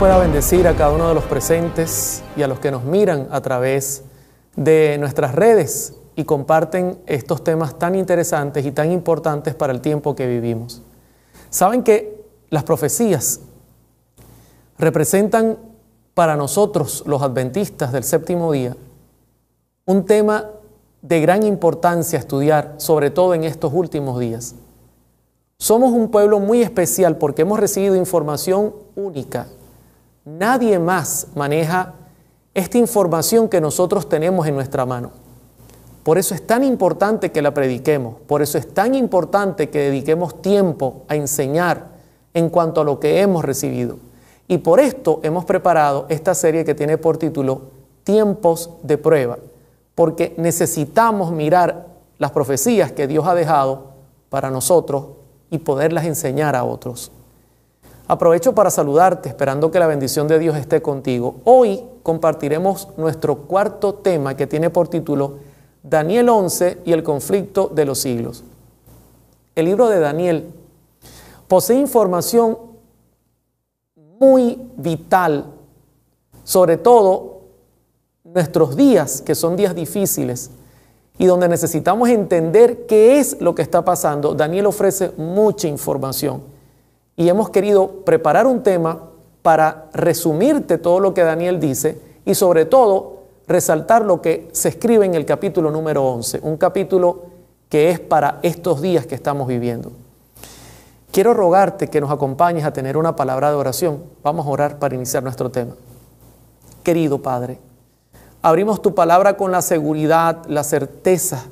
pueda bendecir a cada uno de los presentes y a los que nos miran a través de nuestras redes y comparten estos temas tan interesantes y tan importantes para el tiempo que vivimos. Saben que las profecías representan para nosotros, los adventistas del séptimo día, un tema de gran importancia a estudiar, sobre todo en estos últimos días. Somos un pueblo muy especial porque hemos recibido información única. Nadie más maneja esta información que nosotros tenemos en nuestra mano. Por eso es tan importante que la prediquemos, por eso es tan importante que dediquemos tiempo a enseñar en cuanto a lo que hemos recibido. Y por esto hemos preparado esta serie que tiene por título Tiempos de Prueba, porque necesitamos mirar las profecías que Dios ha dejado para nosotros y poderlas enseñar a otros. Aprovecho para saludarte, esperando que la bendición de Dios esté contigo. Hoy compartiremos nuestro cuarto tema que tiene por título Daniel 11 y el conflicto de los siglos. El libro de Daniel posee información muy vital, sobre todo nuestros días, que son días difíciles y donde necesitamos entender qué es lo que está pasando. Daniel ofrece mucha información y hemos querido preparar un tema para resumirte todo lo que Daniel dice y sobre todo resaltar lo que se escribe en el capítulo número 11, un capítulo que es para estos días que estamos viviendo. Quiero rogarte que nos acompañes a tener una palabra de oración. Vamos a orar para iniciar nuestro tema. Querido Padre, abrimos tu palabra con la seguridad, la certeza,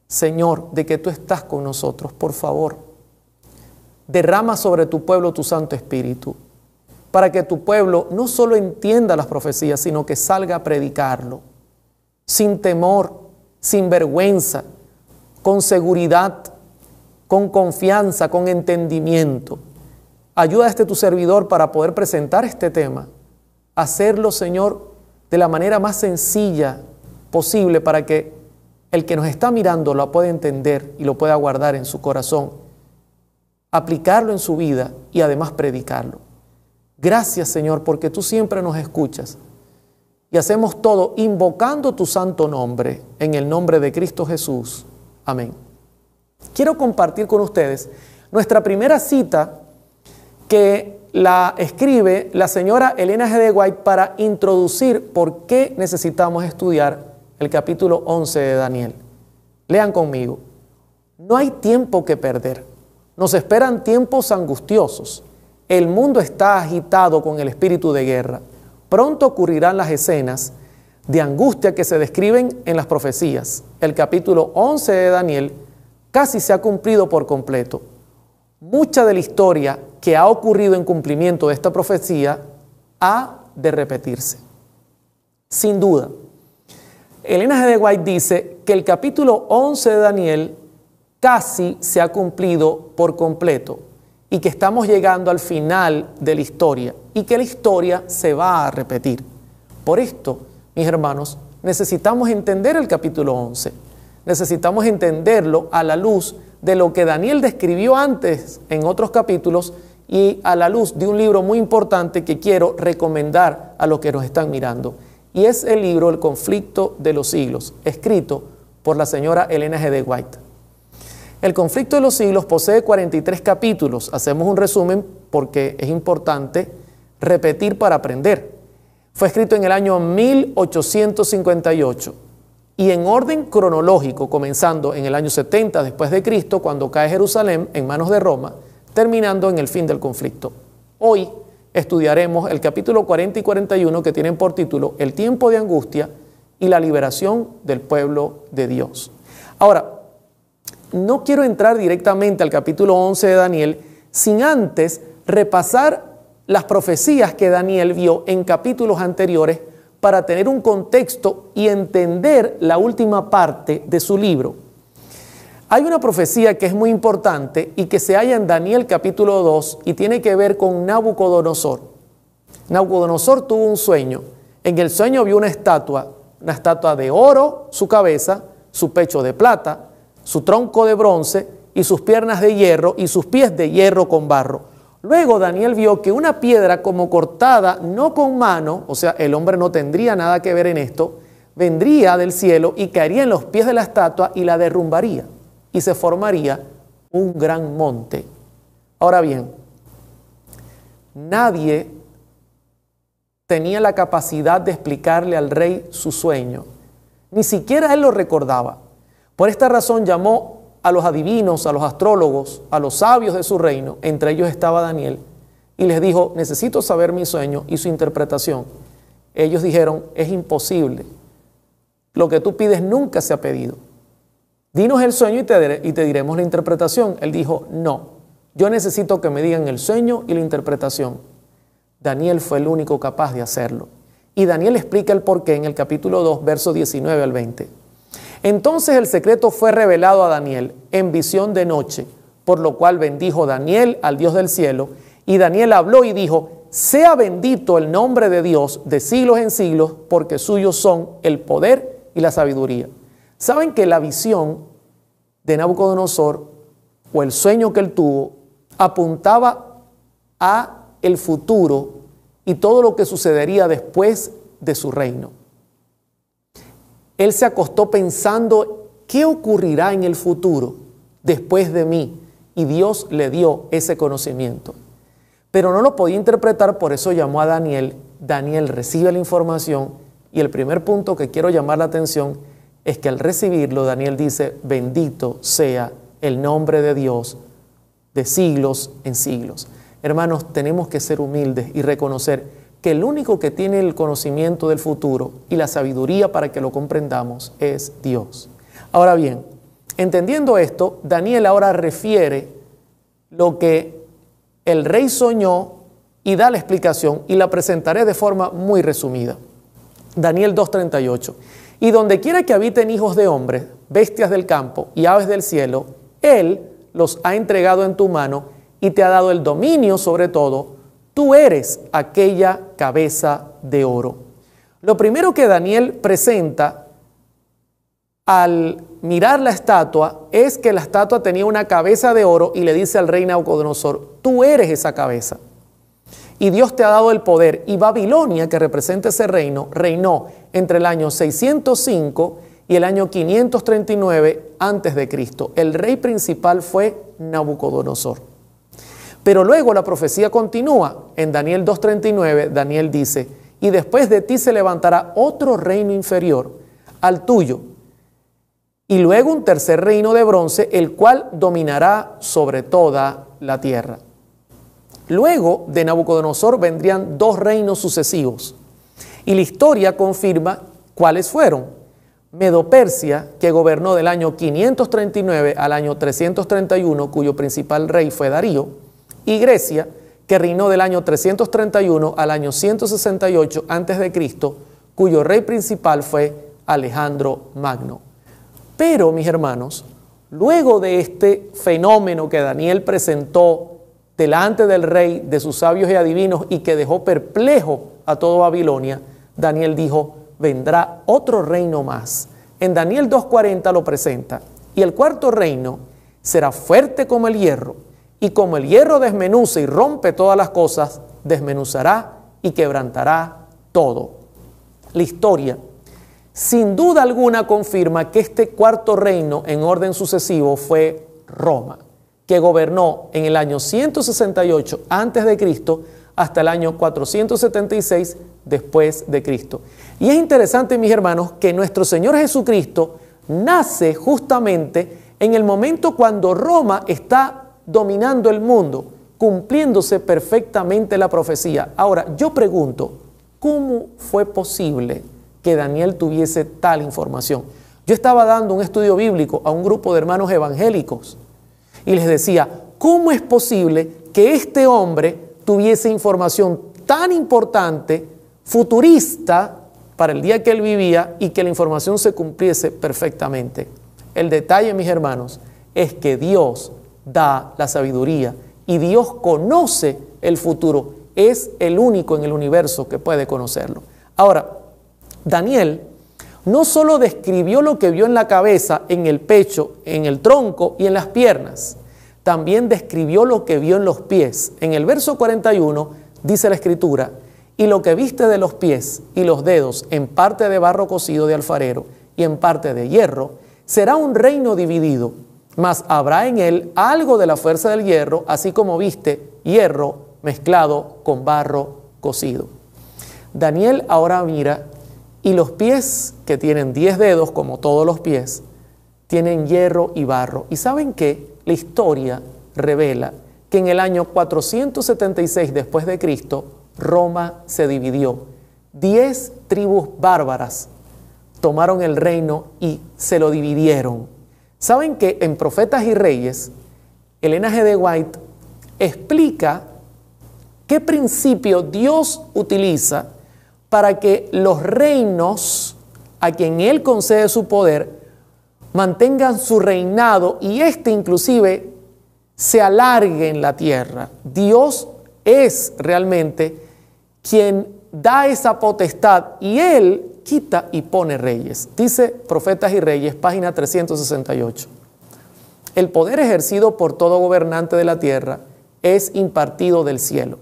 Señor, de que tú estás con nosotros. Por favor, derrama sobre tu pueblo tu Santo Espíritu, para que tu pueblo no solo entienda las profecías, sino que salga a predicarlo, sin temor, sin vergüenza, con seguridad, con confianza, con entendimiento. Ayuda a tu servidor para poder presentar este tema, hacerlo, Señor, de la manera más sencilla posible para que el que nos está mirando lo pueda entender y lo pueda guardar en su corazón, aplicarlo en su vida y además predicarlo. Gracias, Señor, porque tú siempre nos escuchas y hacemos todo invocando tu santo nombre, en el nombre de Cristo Jesús. Amén. Quiero compartir con ustedes nuestra primera cita que la escribe la señora Elena G. de White para introducir por qué necesitamos estudiar el capítulo 11 de Daniel. Lean conmigo. No hay tiempo que perder. Nos esperan tiempos angustiosos. El mundo está agitado con el espíritu de guerra. Pronto ocurrirán las escenas de angustia que se describen en las profecías. El capítulo 11 de Daniel casi se ha cumplido por completo. Mucha de la historia que ha ocurrido en cumplimiento de esta profecía ha de repetirse. Sin duda, Elena G. de White dice que el capítulo 11 de Daniel casi se ha cumplido por completo y que estamos llegando al final de la historia y que la historia se va a repetir. Por esto, mis hermanos, necesitamos entender el capítulo 11. Necesitamos entenderlo a la luz de lo que Daniel describió antes en otros capítulos y a la luz de un libro muy importante que quiero recomendar a los que nos están mirando. Y es el libro El conflicto de los siglos, escrito por la señora Elena G. de White. El conflicto de los siglos posee 43 capítulos. Hacemos un resumen porque es importante repetir para aprender. Fue escrito en el año 1858 y en orden cronológico, comenzando en el año 70 después de Cristo, cuando cae Jerusalén en manos de Roma, terminando en el fin del conflicto. Hoy estudiaremos el capítulo 40 y 41 que tienen por título El tiempo de angustia y la liberación del pueblo de Dios. Ahora, no quiero entrar directamente al capítulo 11 de Daniel sin antes repasar las profecías que Daniel vio en capítulos anteriores para tener un contexto y entender la última parte de su libro. Hay una profecía que es muy importante y que se halla en Daniel capítulo 2 y tiene que ver con Nabucodonosor. Nabucodonosor tuvo un sueño. En el sueño vio una estatua de oro, su cabeza, su pecho de plata, su tronco de bronce y sus piernas de hierro y sus pies de hierro con barro. Luego Daniel vio que una piedra como cortada, no con mano, o sea, el hombre no tendría nada que ver en esto, vendría del cielo y caería en los pies de la estatua y la derrumbaría, y se formaría un gran monte. Ahora bien, nadie tenía la capacidad de explicarle al rey su sueño. Ni siquiera él lo recordaba. Por esta razón llamó a los adivinos, a los astrólogos, a los sabios de su reino, entre ellos estaba Daniel, y les dijo: necesito saber mi sueño y su interpretación. Ellos dijeron: es imposible. Lo que tú pides nunca se ha pedido. Dinos el sueño y te diremos la interpretación. Él dijo: no, yo necesito que me digan el sueño y la interpretación. Daniel fue el único capaz de hacerlo. Y Daniel explica el porqué en el capítulo 2, versos 19 al 20. Entonces el secreto fue revelado a Daniel en visión de noche, por lo cual bendijo Daniel al Dios del cielo. Y Daniel habló y dijo: sea bendito el nombre de Dios de siglos en siglos, porque suyos son el poder y la sabiduría. ¿Saben que la visión de Nabucodonosor, o el sueño que él tuvo, apuntaba a el futuro y todo lo que sucedería después de su reino? Él se acostó pensando: ¿qué ocurrirá en el futuro después de mí? Y Dios le dio ese conocimiento. Pero no lo podía interpretar, por eso llamó a Daniel. Daniel recibe la información y el primer punto que quiero llamar la atención es que al recibirlo, Daniel dice: bendito sea el nombre de Dios de siglos en siglos. Hermanos, tenemos que ser humildes y reconocer que el único que tiene el conocimiento del futuro y la sabiduría para que lo comprendamos es Dios. Ahora bien, entendiendo esto, Daniel ahora refiere lo que el rey soñó y da la explicación, y la presentaré de forma muy resumida. Daniel 2:38. Y donde quiera que habiten hijos de hombres, bestias del campo y aves del cielo, Él los ha entregado en tu mano y te ha dado el dominio sobre todo. Tú eres aquella cabeza de oro. Lo primero que Daniel presenta al mirar la estatua es que la estatua tenía una cabeza de oro, y le dice al rey Nabucodonosor: tú eres esa cabeza y Dios te ha dado el poder. Y Babilonia, que representa ese reino, reinó entre el año 605 y el año 539 antes de Cristo. El rey principal fue Nabucodonosor. Pero luego la profecía continúa. En Daniel 2:39, Daniel dice: y después de ti se levantará otro reino inferior al tuyo, y luego un tercer reino de bronce, el cual dominará sobre toda la tierra. Luego de Nabucodonosor vendrían dos reinos sucesivos, y la historia confirma cuáles fueron. Medo-Persia, que gobernó del año 539 al año 331, cuyo principal rey fue Darío, y Grecia, que reinó del año 331 al año 168 a.C., cuyo rey principal fue Alejandro Magno. Pero, mis hermanos, luego de este fenómeno que Daniel presentó delante del rey, de sus sabios y adivinos, y que dejó perplejo a toda Babilonia, Daniel dijo: vendrá otro reino más. En Daniel 2:40 lo presenta: y el cuarto reino será fuerte como el hierro, y como el hierro desmenuza y rompe todas las cosas, desmenuzará y quebrantará todo. La historia, sin duda alguna, confirma que este cuarto reino en orden sucesivo fue Roma, que gobernó en el año 168 a.C. hasta el año 476 después de Cristo. Y es interesante, mis hermanos, que nuestro Señor Jesucristo nace justamente en el momento cuando Roma está dominando el mundo, cumpliéndose perfectamente la profecía. Ahora, yo pregunto, ¿cómo fue posible que Daniel tuviese tal información? Yo estaba dando un estudio bíblico a un grupo de hermanos evangélicos y les decía: ¿cómo es posible que este hombre tuviese información tan importante, futurista, para el día que él vivía, y que la información se cumpliese perfectamente? El detalle, mis hermanos, es que Dios da la sabiduría y Dios conoce el futuro. Es el único en el universo que puede conocerlo. Ahora, Daniel no solo describió lo que vio en la cabeza, en el pecho, en el tronco y en las piernas. también describió lo que vio en los pies. En el verso 41 dice la Escritura: y lo que viste de los pies y los dedos, en parte de barro cocido de alfarero y en parte de hierro, será un reino dividido, mas habrá en él algo de la fuerza del hierro, así como viste hierro mezclado con barro cocido. Daniel ahora mira, y los pies, que tienen 10 dedos como todos los pies, tienen hierro y barro. ¿Y saben qué? La historia revela que en el año 476 después de Cristo, Roma se dividió. 10 tribus bárbaras tomaron el reino y se lo dividieron. ¿Saben que en Profetas y Reyes, Elena G. de White explica qué principio Dios utiliza para que los reinos a quien Él concede su poder mantengan su reinado y inclusive se alargue en la tierra? Dios es realmente quien da esa potestad y Él quita y pone reyes. Dice Profetas y Reyes, página 368. El poder ejercido por todo gobernante de la tierra es impartido del cielo.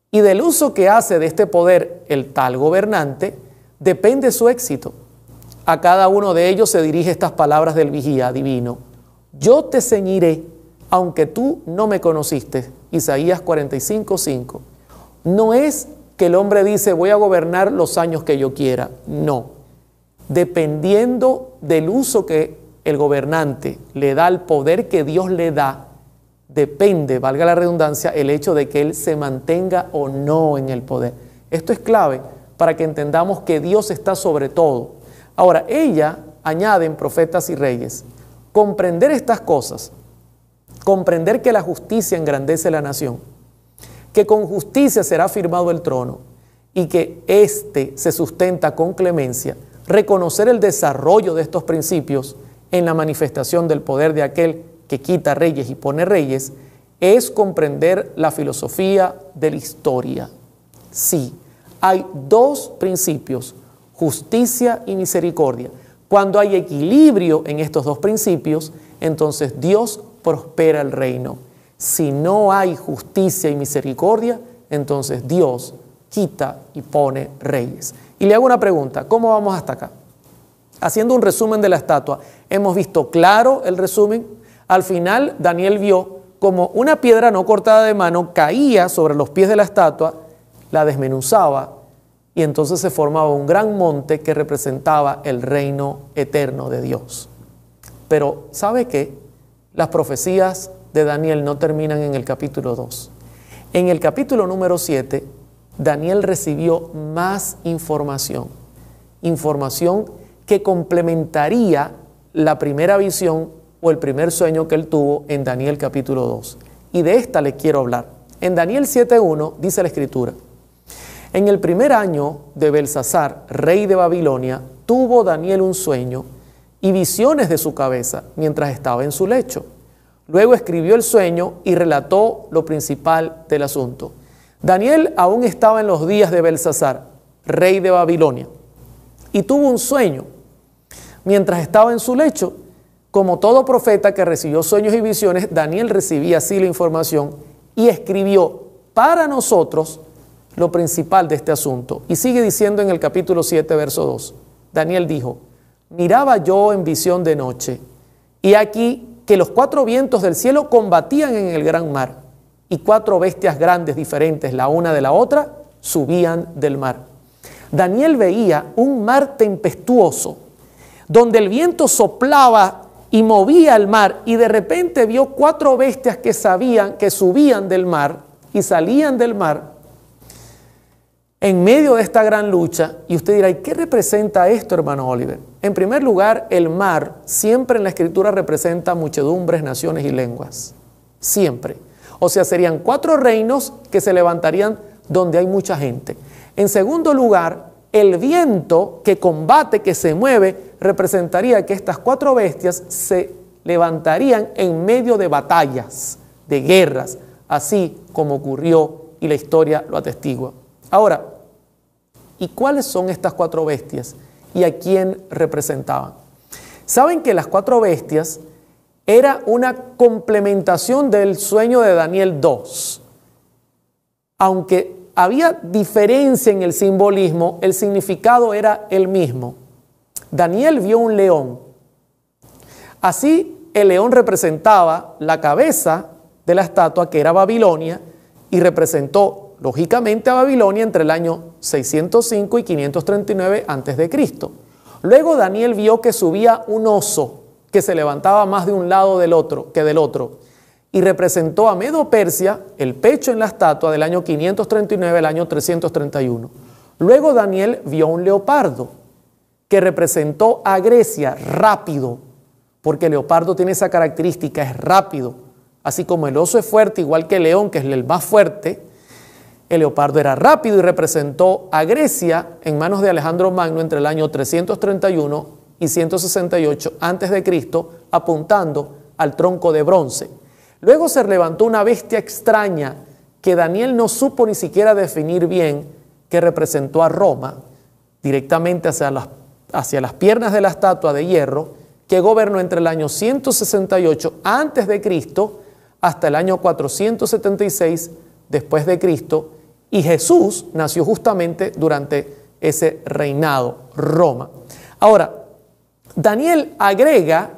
Y del uso que hace de este poder el tal gobernante, depende su éxito. A cada uno de ellos se dirige estas palabras del vigía divino: yo te ceñiré, aunque tú no me conociste. Isaías 45:5. No es que el hombre dice voy a gobernar los años que yo quiera. No. Dependiendo del uso que el gobernante le da al poder que Dios le da, depende, valga la redundancia, el hecho de que él se mantenga o no en el poder. Esto es clave para que entendamos que Dios está sobre todo. Ahora, ella añade en Profetas y Reyes, comprender estas cosas, comprender que la justicia engrandece la nación, que con justicia será firmado el trono y que éste se sustenta con clemencia, reconocer el desarrollo de estos principios en la manifestación del poder de aquel que quita reyes y pone reyes, es comprender la filosofía de la historia. Sí, hay dos principios, justicia y misericordia. Cuando hay equilibrio en estos dos principios, entonces Dios prospera el reino. Si no hay justicia y misericordia, entonces Dios quita y pone reyes. Y le hago una pregunta: ¿cómo vamos hasta acá? Haciendo un resumen de la estatua, ¿hemos visto claro el resumen? Al final, Daniel vio como una piedra no cortada de mano caía sobre los pies de la estatua, la desmenuzaba y entonces se formaba un gran monte que representaba el reino eterno de Dios. Pero, ¿sabe qué? Las profecías de Daniel no terminan en el capítulo 2. En el capítulo número 7, Daniel recibió más información que complementaría la primera visión o el primer sueño que él tuvo en Daniel capítulo 2. Y de esta le quiero hablar. En Daniel 7:1 dice la Escritura: en el primer año de Belsasar, rey de Babilonia, tuvo Daniel un sueño y visiones de su cabeza mientras estaba en su lecho. Luego escribió el sueño y relató lo principal del asunto. Daniel aún estaba en los días de Belsasar, rey de Babilonia, y tuvo un sueño mientras estaba en su lecho. Como todo profeta que recibió sueños y visiones, Daniel recibía así la información y escribió para nosotros lo principal de este asunto. Y sigue diciendo en el capítulo 7, verso 2. Daniel dijo: miraba yo en visión de noche, y aquí que los 4 vientos del cielo combatían en el gran mar, y 4 bestias grandes diferentes la una de la otra subían del mar. Daniel veía un mar tempestuoso, donde el viento soplaba y movía el mar, y de repente vio 4 bestias que subían del mar y salían del mar en medio de esta gran lucha. Y usted dirá: ¿y qué representa esto, hermano Oliver? En primer lugar, el mar siempre en la Escritura representa muchedumbres, naciones y lenguas. Siempre. O sea, serían 4 reinos que se levantarían donde hay mucha gente. En segundo lugar, el viento que combate, que se mueve, representaría que estas 4 bestias se levantarían en medio de batallas, de guerras, así como ocurrió y la historia lo atestigua. Ahora, ¿y cuáles son estas 4 bestias y a quién representaban? Saben que las 4 bestias era una complementación del sueño de Daniel 2. Aunque había diferencia en el simbolismo, el significado era el mismo. Daniel vio un león. Así, el león representaba la cabeza de la estatua, que era Babilonia, y representó, lógicamente, a Babilonia entre el año 605 y 539 a.C. Luego Daniel vio que subía un oso que se levantaba más de un lado que del otro, y representó a Medo-Persia, el pecho en la estatua, del año 539 al año 331. Luego Daniel vio un leopardo que representó a Grecia, rápido, porque el leopardo tiene esa característica, es rápido. Así como el oso es fuerte, igual que el león, que es el más fuerte, el leopardo era rápido y representó a Grecia en manos de Alejandro Magno entre el año 331 y 168 a.C., apuntando al tronco de bronce. Luego se levantó una bestia extraña que Daniel no supo ni siquiera definir bien, que representó a Roma, directamente hacia las piernas de la estatua de hierro, que gobernó entre el año 168 a.C. hasta el año 476 después de Cristo, y Jesús nació justamente durante ese reinado, Roma. Ahora, Daniel agrega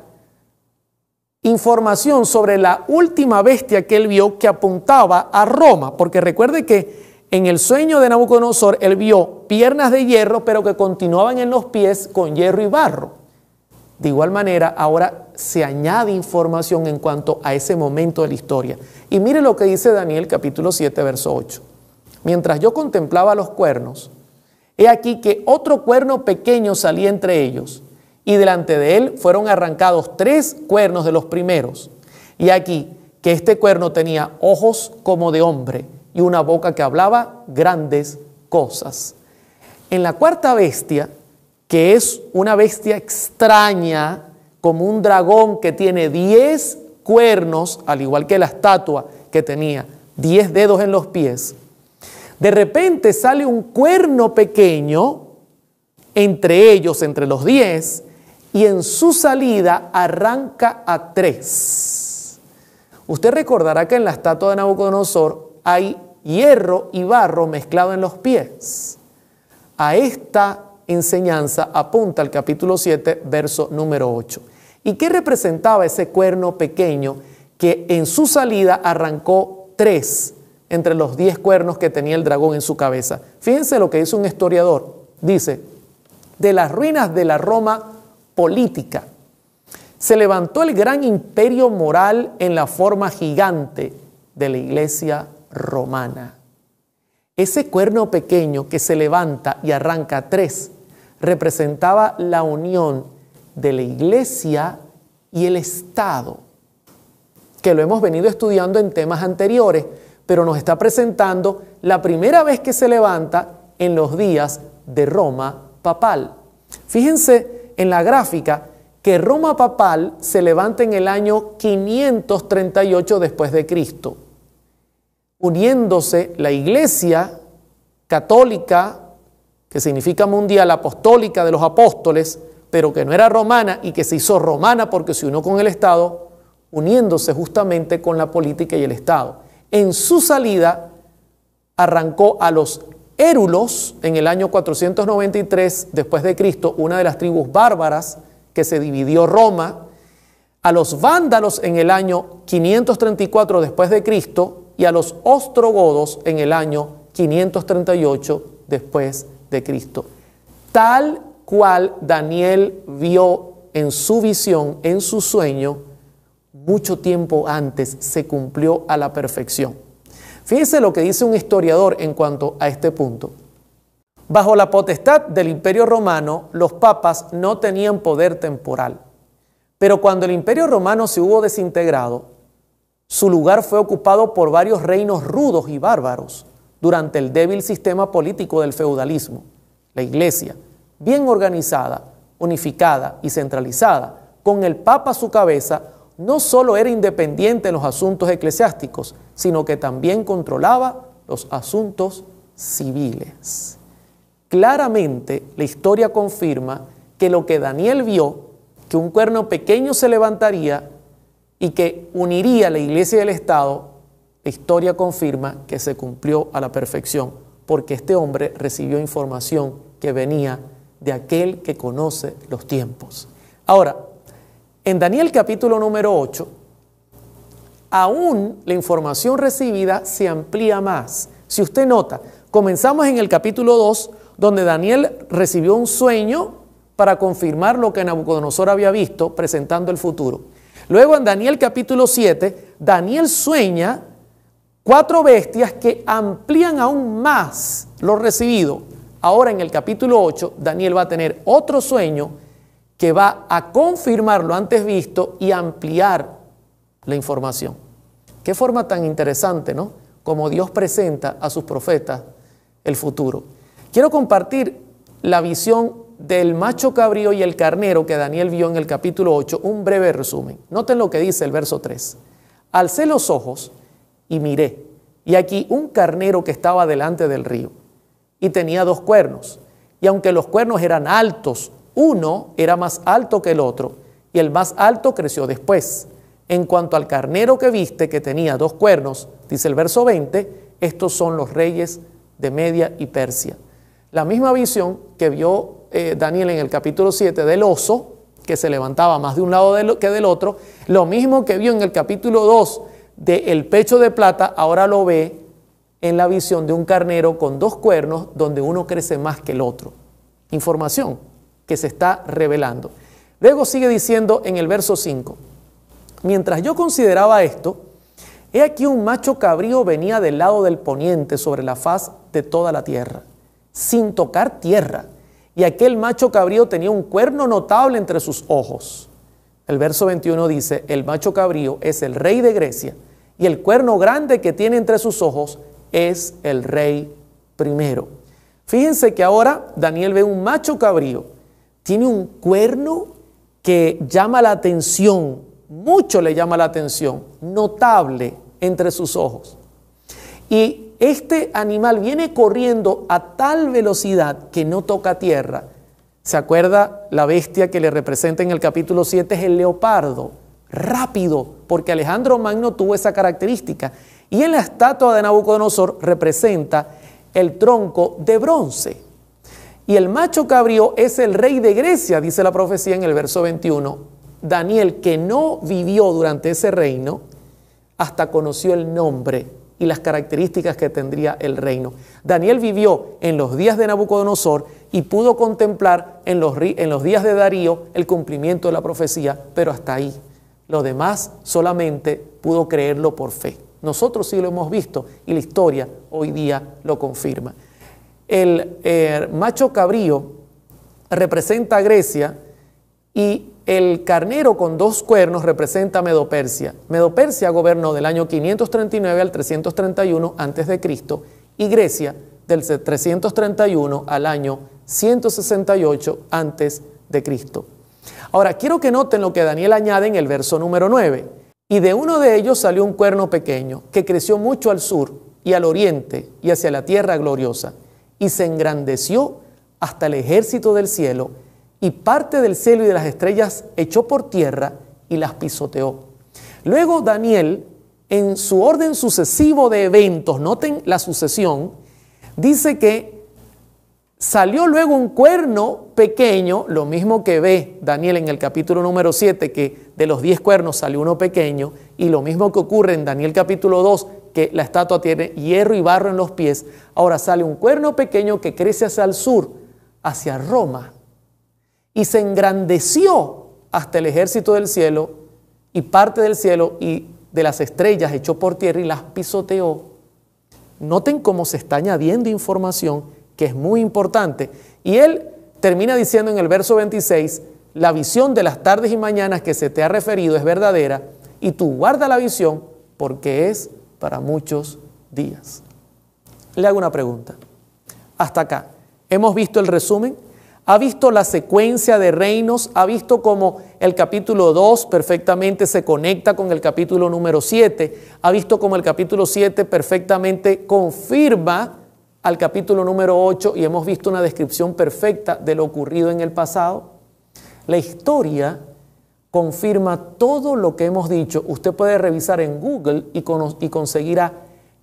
información sobre la última bestia que él vio, que apuntaba a Roma, porque recuerde que en el sueño de Nabucodonosor él vio piernas de hierro, pero que continuaban en los pies con hierro y barro. De igual manera, ahora se añade información en cuanto a ese momento de la historia. Y mire lo que dice Daniel capítulo 7, verso 8. Mientras yo contemplaba los cuernos, he aquí que otro cuerno pequeño salía entre ellos, y delante de él fueron arrancados 3 cuernos de los primeros. Y aquí que este cuerno tenía ojos como de hombre y una boca que hablaba grandes cosas. En la cuarta bestia, que es una bestia extraña, como un dragón que tiene 10 cuernos, al igual que la estatua que tenía 10 dedos en los pies, de repente sale un cuerno pequeño entre ellos, entre los 10, y en su salida arranca a 3. Usted recordará que en la estatua de Nabucodonosor hay hierro y barro mezclado en los pies. A esta enseñanza apunta el capítulo 7, verso número 8. ¿Y qué representaba ese cuerno pequeño que en su salida arrancó 3 entre los 10 cuernos que tenía el dragón en su cabeza? Fíjense lo que dice un historiador. Dice, de las ruinas de la Roma política se levantó el gran imperio moral en la forma gigante de la iglesia romana. Ese cuerno pequeño que se levanta y arranca 3 representaba la unión de la iglesia y el Estado, que lo hemos venido estudiando en temas anteriores, pero nos está presentando la primera vez que se levanta en los días de Roma papal. Fíjense en la gráfica que Roma papal se levanta en el año 538 después de Cristo, uniéndose la iglesia católica, que significa mundial, apostólica de los apóstoles, pero que no era romana y que se hizo romana porque se unió con el Estado, uniéndose justamente con la política y el Estado. En su salida arrancó a los érulos en el año 493 después de Cristo, una de las tribus bárbaras que se dividió Roma, a los vándalos en el año 534 después de Cristo y a los ostrogodos en el año 538 después de Cristo. Tal cual Daniel vio en su visión, en su sueño, mucho tiempo antes se cumplió a la perfección. Fíjense lo que dice un historiador en cuanto a este punto. Bajo la potestad del Imperio Romano, los papas no tenían poder temporal. Pero cuando el Imperio Romano se hubo desintegrado, su lugar fue ocupado por varios reinos rudos y bárbaros durante el débil sistema político del feudalismo. La Iglesia, bien organizada, unificada y centralizada, con el Papa a su cabeza, no solo era independiente en los asuntos eclesiásticos, sino que también controlaba los asuntos civiles. Claramente, la historia confirma que lo que Daniel vio, que un cuerno pequeño se levantaría, y que uniría la iglesia y el Estado, la historia confirma que se cumplió a la perfección, porque este hombre recibió información que venía de aquel que conoce los tiempos. Ahora, en Daniel capítulo número 8, aún la información recibida se amplía más. Si usted nota, comenzamos en el capítulo 2, donde Daniel recibió un sueño para confirmar lo que Nabucodonosor había visto, presentando el futuro. Luego en Daniel capítulo 7, Daniel sueña 4 bestias que amplían aún más lo recibido. Ahora en el capítulo 8, Daniel va a tener otro sueño que va a confirmar lo antes visto y ampliar la información. Qué forma tan interesante, ¿no? Como Dios presenta a sus profetas el futuro. Quiero compartir la visión del macho cabrío y el carnero que Daniel vio en el capítulo 8, un breve resumen. Noten lo que dice el verso 3. Alcé los ojos y miré, y aquí un carnero que estaba delante del río, y tenía 2 cuernos, y aunque los cuernos eran altos, uno era más alto que el otro, y el más alto creció después. En cuanto al carnero que viste, que tenía 2 cuernos, dice el verso 20, estos son los reyes de Media y Persia. La misma visión que vio Daniel en el capítulo 7 del oso, que se levantaba más de un lado que del otro, lo mismo que vio en el capítulo 2 del pecho de plata, ahora lo ve en la visión de un carnero con 2 cuernos, donde uno crece más que el otro. Información que se está revelando. Luego sigue diciendo en el verso 5, mientras yo consideraba esto, he aquí un macho cabrío venía del lado del poniente sobre la faz de toda la tierra, sin tocar tierra, y aquel macho cabrío tenía un cuerno notable entre sus ojos. El verso 21 dice, el macho cabrío es el rey de Grecia, y el cuerno grande que tiene entre sus ojos es el rey primero. Fíjense que ahora Daniel ve un macho cabrío, tiene un cuerno que llama la atención, mucho le llama la atención, notable entre sus ojos. Y este animal viene corriendo a tal velocidad que no toca tierra. ¿Se acuerda? La bestia que le representa en el capítulo 7 es el leopardo, rápido, porque Alejandro Magno tuvo esa característica. Y en la estatua de Nabucodonosor representa el tronco de bronce. Y el macho cabrío es el rey de Grecia, dice la profecía en el verso 21. Daniel, que no vivió durante ese reino, hasta conoció el nombre y las características que tendría el reino. Daniel vivió en los días de Nabucodonosor y pudo contemplar en los días de Darío el cumplimiento de la profecía, pero hasta ahí. Lo demás solamente pudo creerlo por fe. Nosotros sí lo hemos visto y la historia hoy día lo confirma. El macho cabrío representa a Grecia y el carnero con 2 cuernos representa a Medo-Persia. Medo-Persia gobernó del año 539 al 331 a.C. y Grecia del 331 al año 168 a.C. Ahora, quiero que noten lo que Daniel añade en el verso número 9. Y de uno de ellos salió un cuerno pequeño, que creció mucho al sur y al oriente y hacia la tierra gloriosa, y se engrandeció hasta el ejército del cielo, y parte del cielo y de las estrellas echó por tierra y las pisoteó. Luego Daniel, en su orden sucesivo de eventos, noten la sucesión, dice que salió luego un cuerno pequeño, lo mismo que ve Daniel en el capítulo número 7, que de los 10 cuernos salió uno pequeño, y lo mismo que ocurre en Daniel capítulo 2, que la estatua tiene hierro y barro en los pies. Ahora sale un cuerno pequeño que crece hacia el sur, hacia Roma, y se engrandeció hasta el ejército del cielo, y parte del cielo y de las estrellas echó por tierra y las pisoteó. Noten cómo se está añadiendo información que es muy importante. Y él termina diciendo en el verso 26, la visión de las tardes y mañanas que se te ha referido es verdadera, y tú guarda la visión porque es para muchos días. Le hago una pregunta. Hasta acá, ¿hemos visto el resumen? ¿Ha visto la secuencia de reinos? ¿Ha visto cómo el capítulo 2 perfectamente se conecta con el capítulo número 7? ¿Ha visto cómo el capítulo 7 perfectamente confirma al capítulo número 8 y hemos visto una descripción perfecta de lo ocurrido en el pasado? La historia confirma todo lo que hemos dicho. Usted puede revisar en Google y conseguirá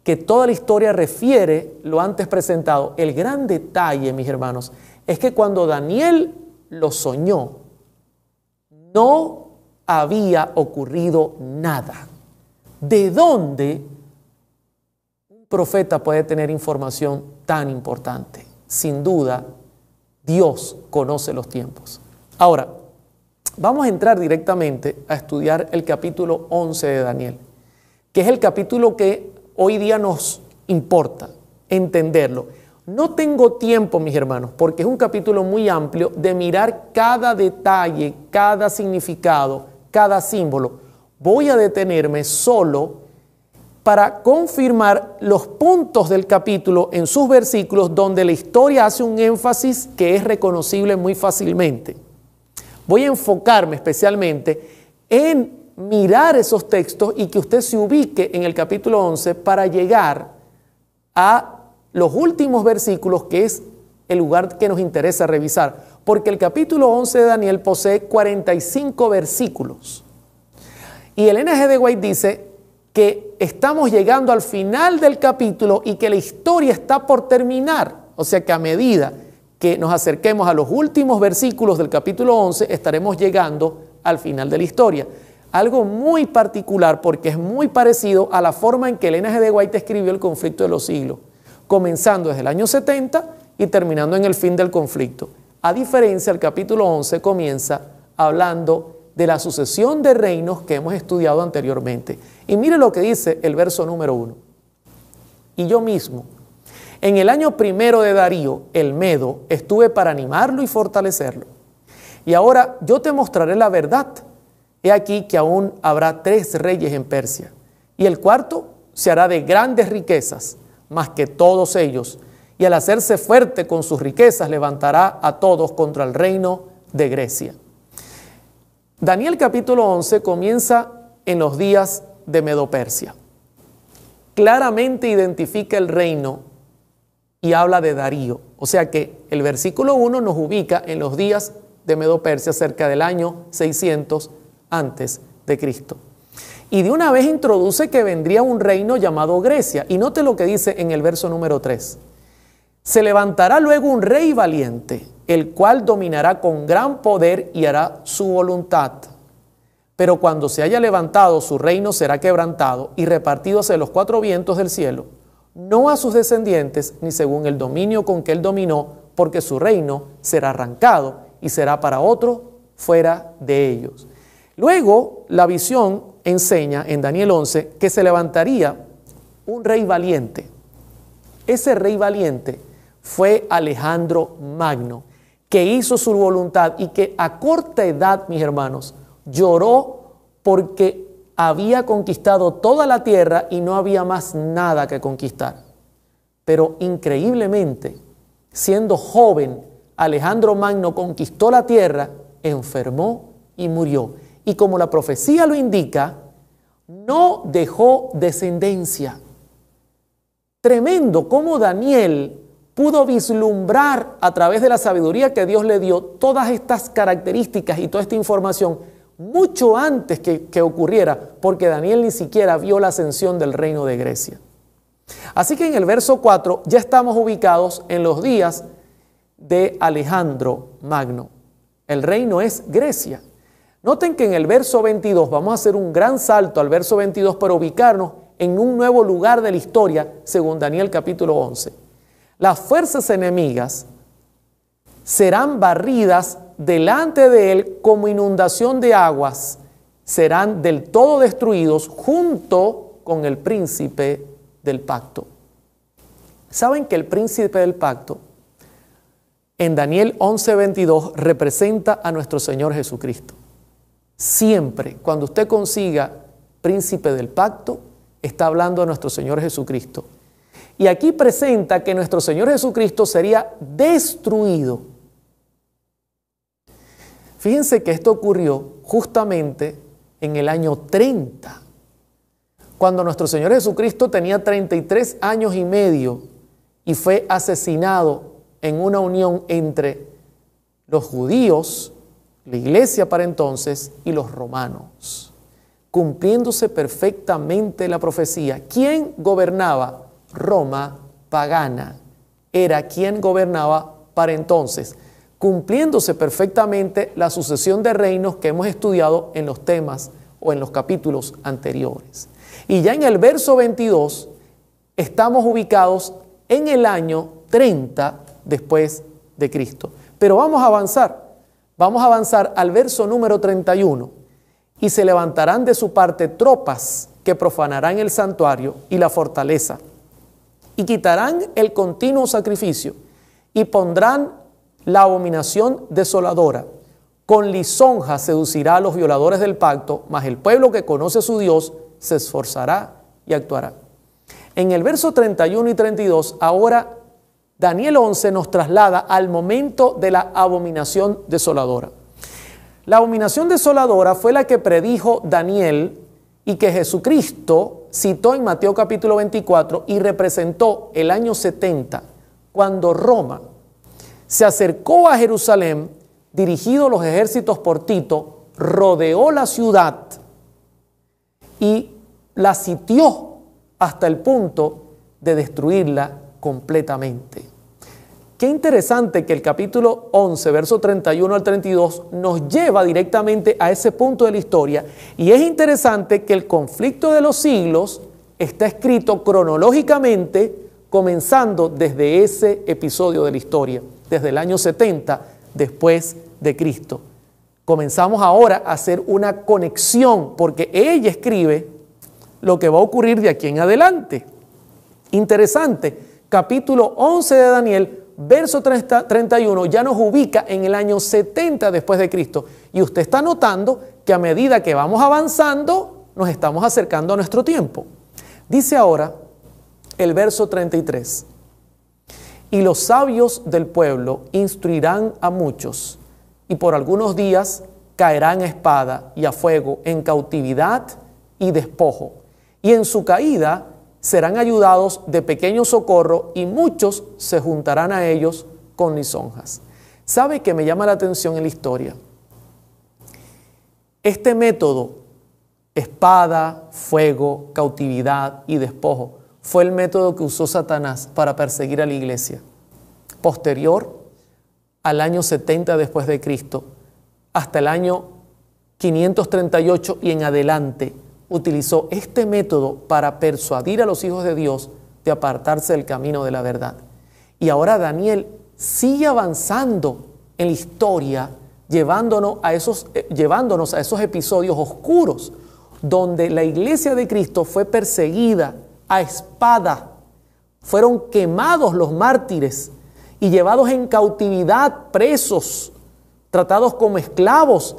que toda la historia refiere lo antes presentado. El gran detalle, mis hermanos, es que cuando Daniel lo soñó, no había ocurrido nada. ¿De dónde un profeta puede tener información tan importante? Sin duda, Dios conoce los tiempos. Ahora, vamos a entrar directamente a estudiar el capítulo 11 de Daniel, que es el capítulo que hoy día nos importa entenderlo. No tengo tiempo, mis hermanos, porque es un capítulo muy amplio de mirar cada detalle, cada significado, cada símbolo. Voy a detenerme solo para confirmar los puntos del capítulo en sus versículos donde la historia hace un énfasis que es reconocible muy fácilmente. Voy a enfocarme especialmente en mirar esos textos y que usted se ubique en el capítulo 11 para llegar a los últimos versículos, que es el lugar que nos interesa revisar, porque el capítulo 11 de Daniel posee 45 versículos. Y el N.G. de White dice que estamos llegando al final del capítulo y que la historia está por terminar. O sea que a medida que nos acerquemos a los últimos versículos del capítulo 11, estaremos llegando al final de la historia. Algo muy particular porque es muy parecido a la forma en que el N.G. de White escribió el conflicto de los siglos, comenzando desde el año 70 y terminando en el fin del conflicto. A diferencia, el capítulo 11 comienza hablando de la sucesión de reinos que hemos estudiado anteriormente. Y mire lo que dice el verso número 1. Y yo mismo, en el año primero de Darío, el Medo, estuve para animarlo y fortalecerlo. Y ahora yo te mostraré la verdad. He aquí que aún habrá 3 reyes en Persia, y el cuarto se hará de grandes riquezas, más que todos ellos, y al hacerse fuerte con sus riquezas levantará a todos contra el reino de Grecia. Daniel capítulo 11 comienza en los días de Medo-Persia. Claramente identifica el reino y habla de Darío. O sea que el versículo 1 nos ubica en los días de Medo-Persia, cerca del año 600 antes de Cristo. Y de una vez introduce que vendría un reino llamado Grecia. Y note lo que dice en el verso número 3. Se levantará luego un rey valiente, el cual dominará con gran poder y hará su voluntad. Pero cuando se haya levantado, su reino será quebrantado y repartido hacia los 4 vientos del cielo, no a sus descendientes, ni según el dominio con que él dominó, porque su reino será arrancado y será para otro fuera de ellos. Luego, la visión enseña en Daniel 11 que se levantaría un rey valiente. Ese rey valiente fue Alejandro Magno, que hizo su voluntad y que a corta edad, mis hermanos, lloró porque había conquistado toda la tierra y no había más nada que conquistar. Pero increíblemente, siendo joven, Alejandro Magno conquistó la tierra, enfermó y murió. Y como la profecía lo indica, no dejó descendencia. Tremendo cómo Daniel pudo vislumbrar a través de la sabiduría que Dios le dio todas estas características y toda esta información mucho antes que ocurriera, porque Daniel ni siquiera vio la ascensión del reino de Grecia. Así que en el verso 4 ya estamos ubicados en los días de Alejandro Magno. El reino es Grecia. Noten que en el verso 22, vamos a hacer un gran salto al verso 22 para ubicarnos en un nuevo lugar de la historia, según Daniel capítulo 11. Las fuerzas enemigas serán barridas delante de él como inundación de aguas, serán del todo destruidos junto con el príncipe del pacto. ¿Saben que el príncipe del pacto en Daniel 11:22 representa a nuestro Señor Jesucristo? Siempre, cuando usted consiga príncipe del pacto, está hablando de nuestro Señor Jesucristo. Y aquí presenta que nuestro Señor Jesucristo sería destruido. Fíjense que esto ocurrió justamente en el año 30, cuando nuestro Señor Jesucristo tenía 33 años y medio y fue asesinado en una unión entre los judíos, la iglesia para entonces y los romanos, cumpliéndose perfectamente la profecía. ¿Quién gobernaba? Roma pagana era quien gobernaba para entonces, cumpliéndose perfectamente la sucesión de reinos que hemos estudiado en los temas o en los capítulos anteriores. Y ya en el verso 22 estamos ubicados en el año 30 después de Cristo. Pero vamos a avanzar al verso número 31. Y se levantarán de su parte tropas que profanarán el santuario y la fortaleza, y quitarán el continuo sacrificio, y pondrán la abominación desoladora. Con lisonja seducirá a los violadores del pacto, mas el pueblo que conoce a su Dios se esforzará y actuará. En el verso 31 y 32, ahora Daniel 11 nos traslada al momento de la abominación desoladora. La abominación desoladora fue la que predijo Daniel y que Jesucristo citó en Mateo capítulo 24 y representó el año 70, cuando Roma se acercó a Jerusalén, dirigido los ejércitos por Tito, rodeó la ciudad y la sitió hasta el punto de destruirla completamente. Qué interesante que el capítulo 11, verso 31 al 32, nos lleva directamente a ese punto de la historia. Y es interesante que el conflicto de los siglos está escrito cronológicamente, comenzando desde ese episodio de la historia, desde el año 70 después de Cristo. Comenzamos ahora a hacer una conexión, porque ella escribe lo que va a ocurrir de aquí en adelante. Interesante, capítulo 11 de Daniel, verso 31, ya nos ubica en el año 70 después de Cristo. Y usted está notando que a medida que vamos avanzando, nos estamos acercando a nuestro tiempo. Dice ahora el verso 33. Y los sabios del pueblo instruirán a muchos, y por algunos días caerán a espada y a fuego, en cautividad y despojo. Y en su caída serán ayudados de pequeño socorro, y muchos se juntarán a ellos con lisonjas. ¿Sabe qué me llama la atención en la historia? Este método, espada, fuego, cautividad y despojo, fue el método que usó Satanás para perseguir a la iglesia. Posterior al año 70 después de Cristo, hasta el año 538 y en adelante, utilizó este método para persuadir a los hijos de Dios de apartarse del camino de la verdad. Y ahora Daniel sigue avanzando en la historia, llevándonos a esos episodios oscuros donde la iglesia de Cristo fue perseguida a espada, fueron quemados los mártires y llevados en cautividad, presos, tratados como esclavos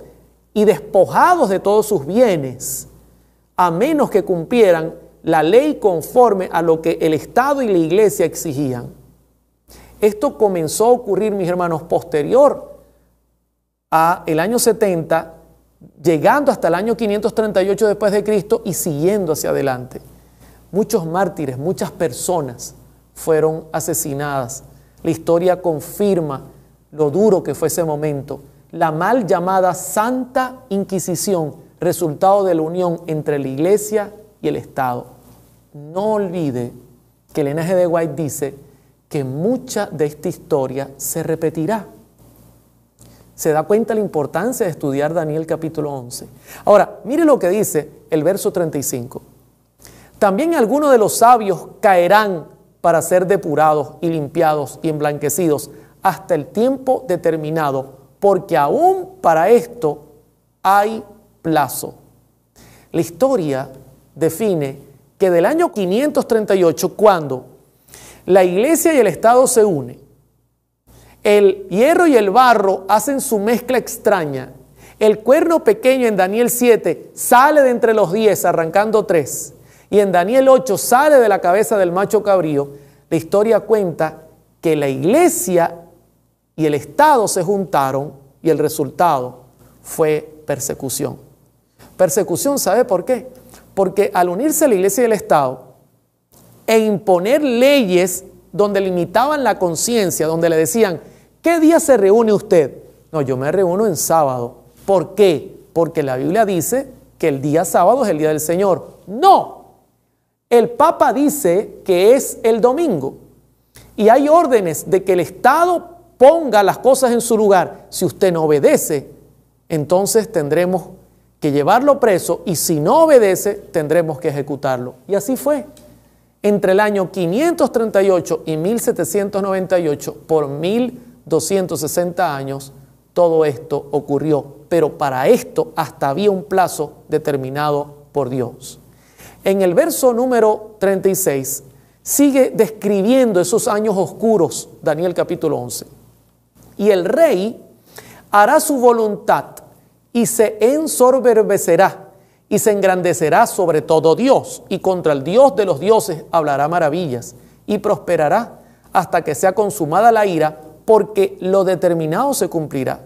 y despojados de todos sus bienes, a menos que cumplieran la ley conforme a lo que el Estado y la iglesia exigían. Esto comenzó a ocurrir, mis hermanos, posterior a el año 70, llegando hasta el año 538 después de Cristo y siguiendo hacia adelante. Muchos mártires, muchas personas fueron asesinadas. La historia confirma lo duro que fue ese momento. La mal llamada Santa Inquisición, resultado de la unión entre la iglesia y el Estado. No olvide que Elena G. de White dice que mucha de esta historia se repetirá. Se da cuenta la importancia de estudiar Daniel capítulo 11. Ahora, mire lo que dice el verso 35. También algunos de los sabios caerán para ser depurados y limpiados y emblanquecidos hasta el tiempo determinado, porque aún para esto hay plazo. La historia define que del año 538, cuando la iglesia y el Estado se unen, el hierro y el barro hacen su mezcla extraña, el cuerno pequeño en Daniel 7 sale de entre los 10 arrancando 3, y en Daniel 8 sale de la cabeza del macho cabrío. La historia cuenta que la iglesia y el Estado se juntaron y el resultado fue persecución. Persecución, ¿sabe por qué? Porque al unirse la iglesia y el Estado e imponer leyes donde limitaban la conciencia, donde le decían, ¿qué día se reúne usted? No, yo me reúno en sábado. ¿Por qué? Porque la Biblia dice que el día sábado es el día del Señor. No, el Papa dice que es el domingo. Y hay órdenes de que el Estado ponga las cosas en su lugar. Si usted no obedece, entonces tendremos que llevarlo preso, y si no obedece, tendremos que ejecutarlo. Y así fue. Entre el año 538 y 1798, por 1260 años, todo esto ocurrió. Pero para esto hasta había un plazo determinado por Dios. En el verso número 36, sigue describiendo esos años oscuros, Daniel capítulo 11. Y el rey hará su voluntad y se ensoberbecerá y se engrandecerá sobre todo Dios, y contra el Dios de los dioses hablará maravillas y prosperará hasta que sea consumada la ira, porque lo determinado se cumplirá.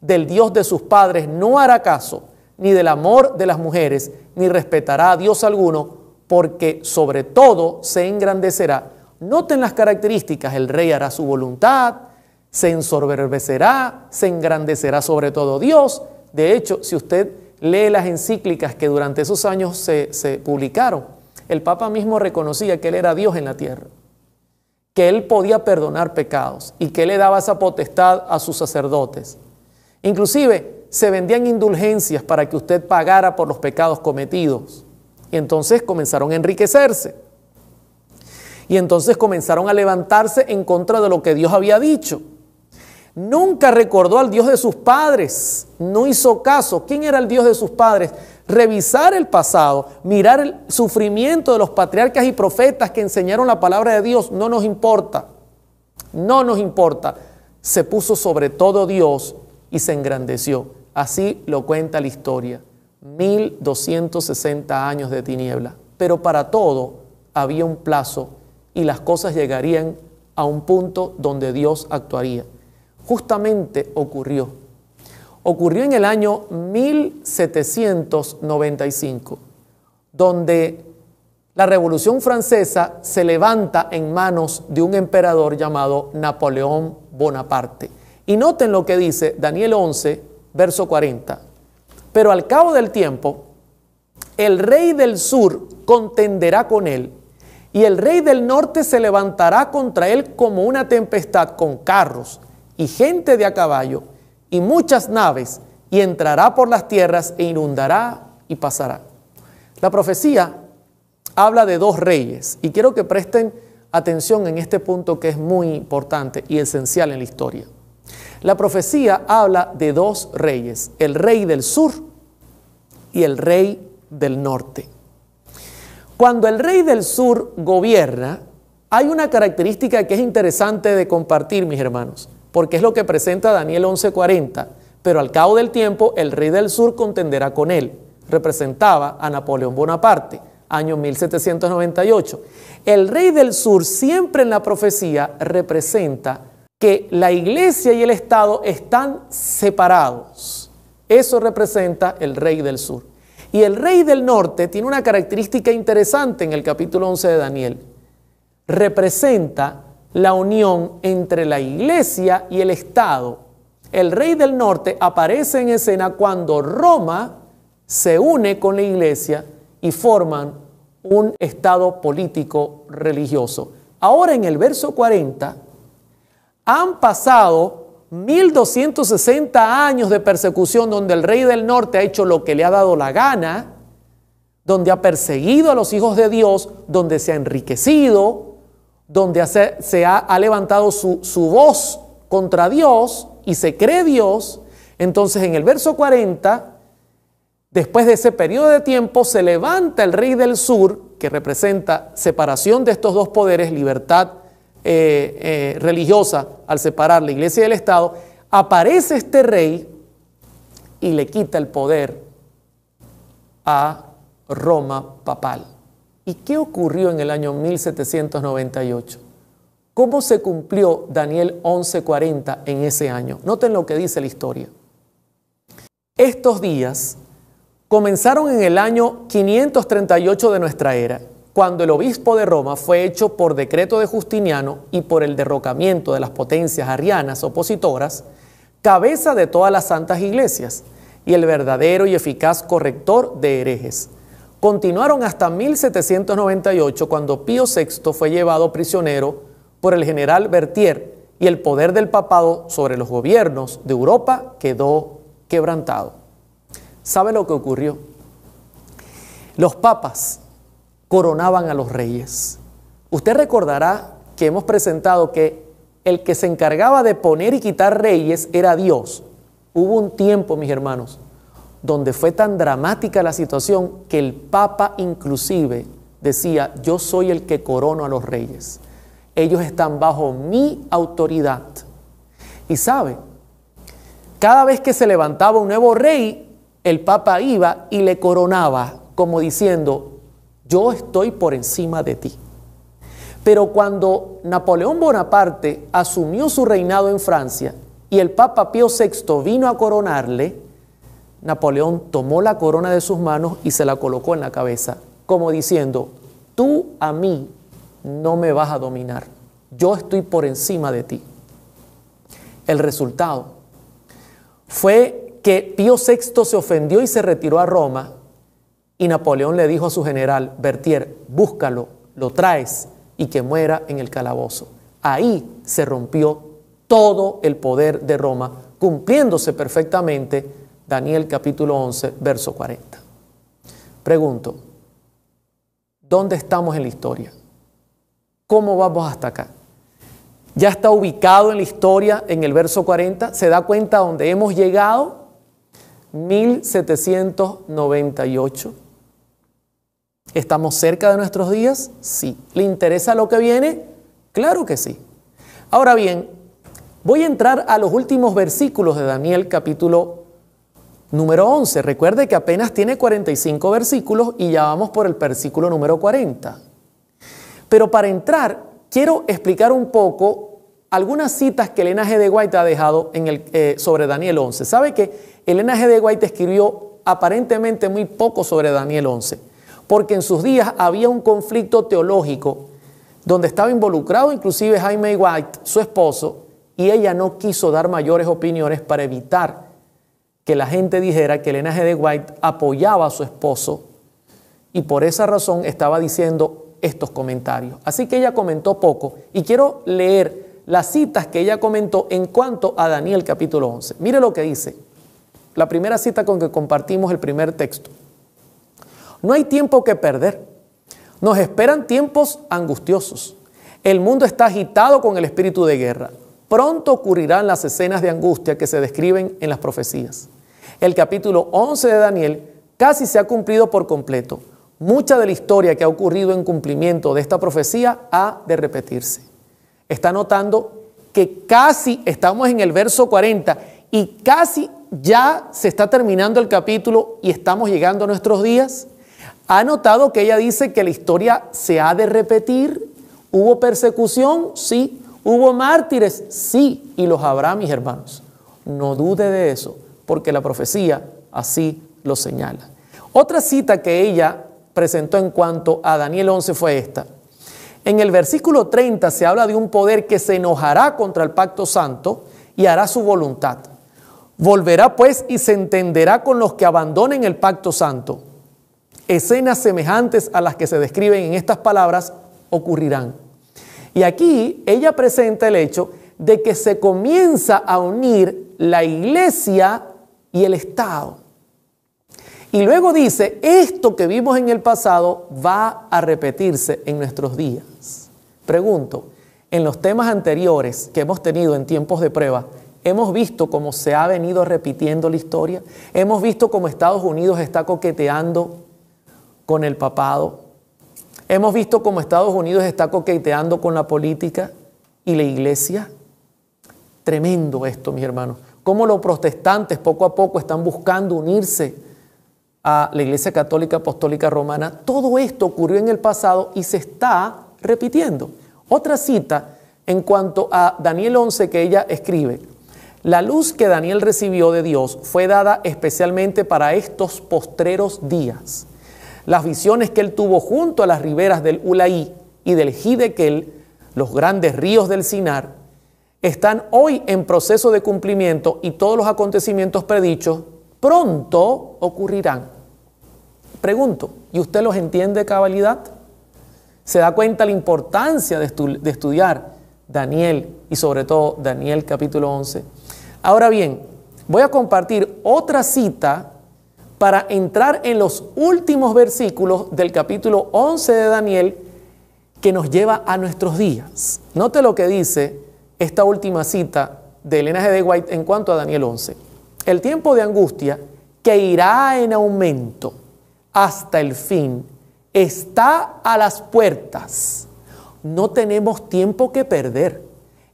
Del Dios de sus padres no hará caso, ni del amor de las mujeres, ni respetará a Dios alguno, porque sobre todo se engrandecerá. Noten las características: el rey hará su voluntad, se ensoberbecerá, se engrandecerá sobre todo Dios. De hecho, si usted lee las encíclicas que durante esos años se publicaron, el Papa mismo reconocía que Él era Dios en la tierra, que Él podía perdonar pecados y que Él le daba esa potestad a sus sacerdotes. Inclusive se vendían indulgencias para que usted pagara por los pecados cometidos. Y entonces comenzaron a enriquecerse. Y entonces comenzaron a levantarse en contra de lo que Dios había dicho. Nunca recordó al Dios de sus padres, no hizo caso. ¿Quién era el Dios de sus padres? Revisar el pasado, mirar el sufrimiento de los patriarcas y profetas que enseñaron la palabra de Dios. No nos importa, no nos importa. Se puso sobre todo Dios y se engrandeció. Así lo cuenta la historia. 1260 años de tiniebla. Pero para todo había un plazo y las cosas llegarían a un punto donde Dios actuaría. Justamente ocurrió. Ocurrió en el año 1795, donde la Revolución Francesa se levanta en manos de un emperador llamado Napoleón Bonaparte. Y noten lo que dice Daniel 11, verso 40. Pero al cabo del tiempo, el rey del sur contenderá con él, y el rey del norte se levantará contra él como una tempestad, con carros y gente de a caballo y muchas naves, y entrará por las tierras e inundará y pasará. La profecía habla de dos reyes, y quiero que presten atención en este punto que es muy importante y esencial en la historia. La profecía habla de dos reyes, el rey del sur y el rey del norte. Cuando el rey del sur gobierna, hay una característica que es interesante de compartir, mis hermanos, porque es lo que presenta Daniel 11:40. Pero al cabo del tiempo, el rey del sur contenderá con él. Representaba a Napoleón Bonaparte, año 1798. El rey del sur siempre en la profecía representa que la iglesia y el Estado están separados. Eso representa el rey del sur. Y el rey del norte tiene una característica interesante en el capítulo 11 de Daniel. Representa la unión entre la iglesia y el Estado. El rey del norte aparece en escena cuando Roma se une con la iglesia y forman un Estado político religioso. Ahora en el verso 40, han pasado 1260 años de persecución donde el rey del norte ha hecho lo que le ha dado la gana, donde ha perseguido a los hijos de Dios, donde se ha enriquecido, donde ha levantado su voz contra Dios y se cree Dios. Entonces en el verso 40, después de ese periodo de tiempo, se levanta el rey del sur, que representa separación de estos dos poderes, libertad religiosa al separar la iglesia y el Estado. Aparece este rey y le quita el poder a Roma papal. ¿Y qué ocurrió en el año 1798? ¿Cómo se cumplió Daniel 11:40 en ese año? Noten lo que dice la historia. Estos días comenzaron en el año 538 de nuestra era, cuando el obispo de Roma fue hecho por decreto de Justiniano y por el derrocamiento de las potencias arrianas opositoras, cabeza de todas las santas iglesias y el verdadero y eficaz corrector de herejes. Continuaron hasta 1798, cuando Pío VI fue llevado prisionero por el general Berthier y el poder del papado sobre los gobiernos de Europa quedó quebrantado. ¿Sabe lo que ocurrió? Los papas coronaban a los reyes. Usted recordará que hemos presentado que el que se encargaba de poner y quitar reyes era Dios. Hubo un tiempo, mis hermanos, donde fue tan dramática la situación que el Papa inclusive decía: yo soy el que corono a los reyes. Ellos están bajo mi autoridad. Y sabe, cada vez que se levantaba un nuevo rey, el Papa iba y le coronaba, como diciendo: yo estoy por encima de ti. Pero cuando Napoleón Bonaparte asumió su reinado en Francia y el Papa Pío VI vino a coronarle, Napoleón tomó la corona de sus manos y se la colocó en la cabeza, como diciendo: tú a mí no me vas a dominar, yo estoy por encima de ti. El resultado fue que Pío VI se ofendió y se retiró a Roma, y Napoleón le dijo a su general Berthier: búscalo, lo traes y que muera en el calabozo. Ahí se rompió todo el poder de Roma, cumpliéndose perfectamente Daniel capítulo 11, verso 40. Pregunto, ¿dónde estamos en la historia? ¿Cómo vamos hasta acá? ¿Ya está ubicado en la historia en el verso 40? ¿Se da cuenta dónde hemos llegado? 1798. ¿Estamos cerca de nuestros días? Sí. ¿Le interesa lo que viene? Claro que sí. Ahora bien, voy a entrar a los últimos versículos de Daniel capítulo número 11. Recuerde que apenas tiene 45 versículos y ya vamos por el versículo número 40. Pero para entrar, quiero explicar un poco algunas citas que Elena G. de White ha dejado sobre Daniel 11. ¿Sabe que Elena G. de White escribió aparentemente muy poco sobre Daniel 11? Porque en sus días había un conflicto teológico donde estaba involucrado inclusive Jaime White, su esposo, y ella no quiso dar mayores opiniones para evitar que la gente dijera que Elena G. de White apoyaba a su esposo, y por esa razón estaba diciendo estos comentarios. Así que ella comentó poco, y quiero leer las citas que ella comentó en cuanto a Daniel capítulo 11. Mire lo que dice, la primera cita con que compartimos el primer texto. No hay tiempo que perder. Nos esperan tiempos angustiosos. El mundo está agitado con el espíritu de guerra. Pronto ocurrirán las escenas de angustia que se describen en las profecías. El capítulo 11 de Daniel casi se ha cumplido por completo. Mucha de la historia que ha ocurrido en cumplimiento de esta profecía ha de repetirse. Está notando que casi estamos en el verso 40 y casi ya se está terminando el capítulo y estamos llegando a nuestros días. ¿Ha notado que ella dice que la historia se ha de repetir? ¿Hubo persecución? Sí. ¿Hubo mártires? Sí. Y los habrá, mis hermanos. No dude de eso, porque la profecía así lo señala. Otra cita que ella presentó en cuanto a Daniel 11 fue esta. En el versículo 30 se habla de un poder que se enojará contra el pacto santo y hará su voluntad. Volverá pues y se entenderá con los que abandonen el pacto santo. Escenas semejantes a las que se describen en estas palabras ocurrirán. Y aquí ella presenta el hecho de que se comienza a unir la iglesia y el Estado. Y luego dice, esto que vimos en el pasado va a repetirse en nuestros días. Pregunto, en los temas anteriores que hemos tenido en tiempos de prueba, ¿hemos visto cómo se ha venido repitiendo la historia? ¿Hemos visto cómo Estados Unidos está coqueteando con el papado? ¿Hemos visto cómo Estados Unidos está coqueteando con la política y la iglesia? Tremendo esto, mis hermanos. Cómo los protestantes poco a poco están buscando unirse a la Iglesia Católica Apostólica Romana. Todo esto ocurrió en el pasado y se está repitiendo. Otra cita en cuanto a Daniel 11 que ella escribe. La luz que Daniel recibió de Dios fue dada especialmente para estos postreros días. Las visiones que él tuvo junto a las riberas del Ulaí y del Hidekel, los grandes ríos del Sinar, están hoy en proceso de cumplimiento y todos los acontecimientos predichos pronto ocurrirán. Pregunto, ¿y usted los entiende de cabalidad? ¿Se da cuenta la importancia de estudiar Daniel y sobre todo Daniel capítulo 11? Ahora bien, voy a compartir otra cita para entrar en los últimos versículos del capítulo 11 de Daniel que nos lleva a nuestros días. Note lo que dice esta última cita de Elena G. de White en cuanto a Daniel 11. El tiempo de angustia que irá en aumento hasta el fin está a las puertas. No tenemos tiempo que perder.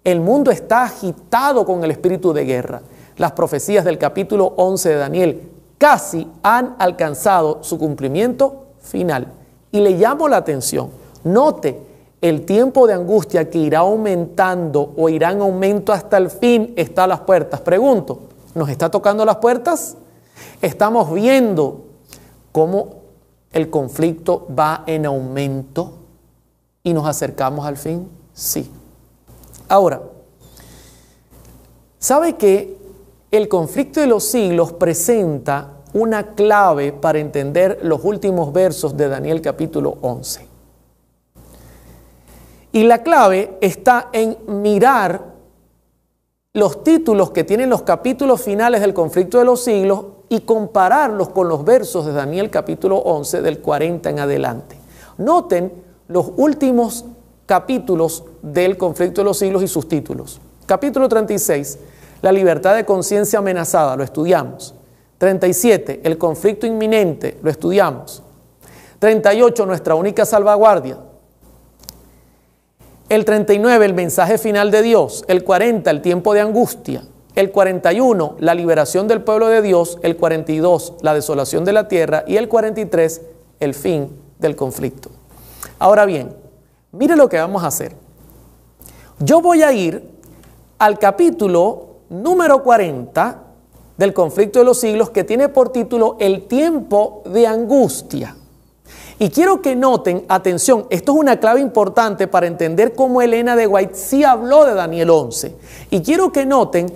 El mundo está agitado con el espíritu de guerra. Las profecías del capítulo 11 de Daniel casi han alcanzado su cumplimiento final. Y le llamo la atención. Note, el tiempo de angustia que irá aumentando o irá en aumento hasta el fin está a las puertas. Pregunto, ¿nos está tocando las puertas? ¿Estamos viendo cómo el conflicto va en aumento y nos acercamos al fin? Sí. Ahora, ¿sabe que el conflicto de los siglos presenta una clave para entender los últimos versos de Daniel capítulo 11? Y la clave está en mirar los títulos que tienen los capítulos finales del conflicto de los siglos y compararlos con los versos de Daniel capítulo 11 del 40 en adelante. Noten los últimos capítulos del conflicto de los siglos y sus títulos. Capítulo 36, la libertad de conciencia amenazada, lo estudiamos. 37, el conflicto inminente, lo estudiamos. 38, nuestra única salvaguardia. El 39, el mensaje final de Dios. El 40, el tiempo de angustia. El 41, la liberación del pueblo de Dios. El 42, la desolación de la tierra. Y el 43, el fin del conflicto. Ahora bien, mire lo que vamos a hacer. Yo voy a ir al capítulo número 40 del conflicto de los siglos, que tiene por título el tiempo de angustia. Y quiero que noten, atención, esto es una clave importante para entender cómo Elena de White sí habló de Daniel 11. Y quiero que noten